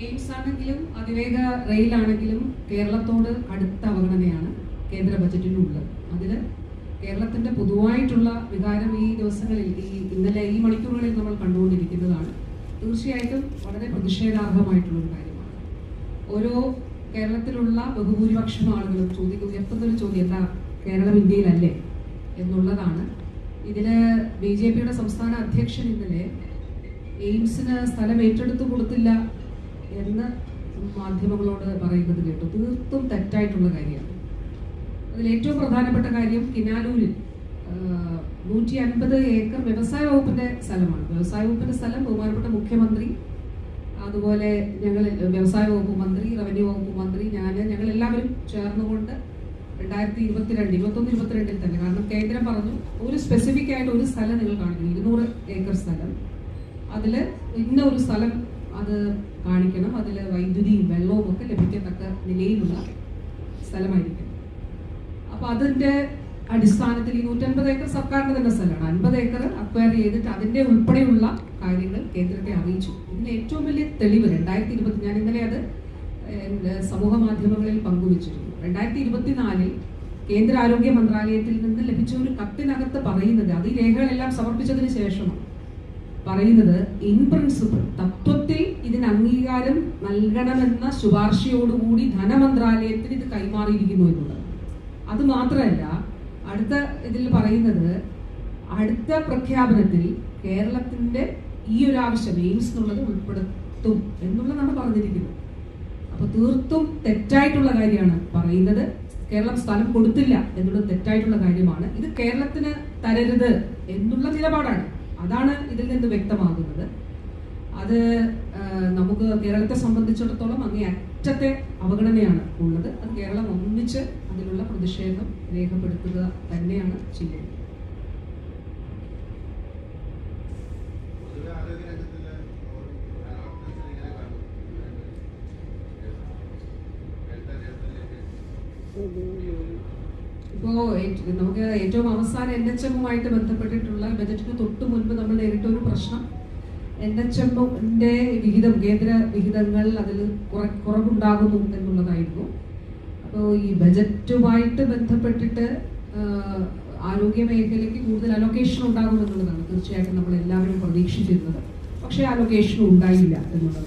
AIIMS ആണെങ്കിലും അതിവേഗ റെയിലാണെങ്കിലും കേരളത്തോട് അടുത്ത അവഗണനയാണ് കേന്ദ്ര ബജറ്റിനുള്ളത്. അതിൽ കേരളത്തിന്റെ പൊതുവായിട്ടുള്ള വികാരം ഈ ദിവസങ്ങളിൽ ഇന്നലെ ഈ മണിക്കൂറുകളിൽ നമ്മൾ കണ്ടുകൊണ്ടിരിക്കുന്നതാണ്. തീർച്ചയായിട്ടും വളരെ പ്രതിഷേധാർഹമായിട്ടുള്ളൊരു കാര്യമാണ്. ഓരോ കേരളത്തിലുള്ള ബഹുഭൂരിപക്ഷം ആളുകളും ഉയർത്തുന്നൊരു ചോദ്യം എന്താ കേരളം ഇന്ത്യയിലല്ലേ എന്നുള്ളതാണ്. ഇതില് BJPയുടെ സംസ്ഥാന അധ്യക്ഷൻ ഇന്നലെ എയിംസിന് സ്ഥലം ഏറ്റെടുത്തു കൊടുത്തില്ല എന്ന് മാധ്യമങ്ങളോട് പറയുന്നത് കേട്ടു. തീർത്തും തെറ്റായിട്ടുള്ള കാര്യമാണ്. അതിൽ ഏറ്റവും പ്രധാനപ്പെട്ട കാര്യം കിനാലൂരിൽ 150 ഏക്കർ വ്യവസായ വകുപ്പിന്റെ സ്ഥലമാണ്. വ്യവസായ വകുപ്പിന്റെ സ്ഥലം ബഹുമാനപ്പെട്ട മുഖ്യമന്ത്രി, അതുപോലെ ഞങ്ങൾ വ്യവസായ വകുപ്പ് മന്ത്രി, റവന്യൂ വകുപ്പ് മന്ത്രി, ഞങ്ങൾ എല്ലാവരും ചേർന്നുകൊണ്ട് 2021-22 തന്നെ, കാരണം കേന്ദ്രം പറഞ്ഞു ഒരു സ്പെസിഫിക് ആയിട്ട് ഒരു സ്ഥലം നിങ്ങൾ കാണിക്കണം, 200 ഏക്കർ സ്ഥലം, അതിൽ ഇന്ന ഒരു സ്ഥലം അത് കാണിക്കണം, അതിൽ വൈദ്യുതിയും വെള്ളവും ഒക്കെ ലഭിക്കത്തക്ക നിലയിലുള്ള സ്ഥലമായിരിക്കും. അപ്പൊ അതിന്റെ അടിസ്ഥാനത്തിൽ ഈ 150 ഏക്കർ സർക്കാരിന്റെ തന്നെ സ്ഥലമാണ്. 50 ഏക്കർ അക്വയർ ചെയ്തിട്ട് അതിന്റെ ഉൾപ്പെടെയുള്ള കാര്യങ്ങൾ കേന്ദ്രത്തെ അറിയിച്ചു. ഇതിന് ഏറ്റവും വലിയ തെളിവ് 2020, ഞാൻ ഇന്നലെ അത് സമൂഹ മാധ്യമങ്ങളിൽ പങ്കുവച്ചിരുന്നു. 2024 കേന്ദ്ര ആരോഗ്യ മന്ത്രാലയത്തിൽ നിന്ന് ലഭിച്ച ഒരു കത്തിനകത്ത് പറയുന്നത്, അത് ഈ രേഖകളെല്ലാം സമർപ്പിച്ചതിന് ശേഷമാണ് പറയുന്നത്, ഇൻ പ്രിൻസിപ്പിൾ തത്വത്തിൽ ഇതിന് അംഗീകാരം നൽകണമെന്ന ശുപാർശയോടുകൂടി ധനമന്ത്രാലയത്തിന് ഇത് കൈമാറിയിരിക്കുന്നു എന്നുള്ളത്. അത് മാത്രമല്ല, അടുത്ത ഇതിൽ പറയുന്നത് അടുത്ത പ്രഖ്യാപനത്തിൽ കേരളത്തിന്റെ ഈ ഒരു ആവശ്യം എയിംസ് എന്നുള്ളത് ഉൾപ്പെടുത്തും എന്നുള്ളതാണ് പറഞ്ഞിരിക്കുന്നത്. അപ്പൊ തീർത്തും തെറ്റായിട്ടുള്ള കാര്യമാണ് പറയുന്നത്. കേരളം സ്ഥലം കൊടുത്തില്ല എന്നുള്ളത് തെറ്റായിട്ടുള്ള കാര്യമാണ്. ഇത് കേരളത്തിന് തരരുത് എന്നുള്ള നിലപാടാണ്. അതാണ് ഇതിൽ നിന്ന് വ്യക്തമാകുന്നത്. അത് നമുക്ക് കേരളത്തെ സംബന്ധിച്ചിടത്തോളം അങ്ങേ അറ്റത്തെ അവഗണനയാണ് ഉള്ളത്. അത് കേരളം ഒന്നിച്ച് അതിലുള്ള പ്രതിഷേധം രേഖപ്പെടുത്തുക തന്നെയാണ് ചെയ്യുന്നത്. ഇപ്പോ നമുക്ക് ഏറ്റവും അവസാനം NHM-ഉമായിട്ട് ബന്ധപ്പെട്ടിട്ടുള്ള ബജറ്റിന് തൊട്ട് മുൻപ് നമ്മൾ നേരിട്ട ഒരു പ്രശ്നം, NHM-ന്റെ വിഹിതം, കേന്ദ്ര വിഹിതങ്ങൾ അതിൽ കുറവുണ്ടാകുന്നു എന്നുള്ളതായിരുന്നു. അപ്പോൾ ഈ ബജറ്റുമായിട്ട് ബന്ധപ്പെട്ടിട്ട് ആരോഗ്യ മേഖലയ്ക്ക് കൂടുതൽ അലൊക്കേഷൻ ഉണ്ടാകും എന്നുള്ളതാണ് തീർച്ചയായിട്ടും നമ്മൾ എല്ലാവരും പ്രതീക്ഷിച്ചിരുന്നത്. പക്ഷേ അലൊക്കേഷൻ ഉണ്ടായില്ല എന്നുള്ളത്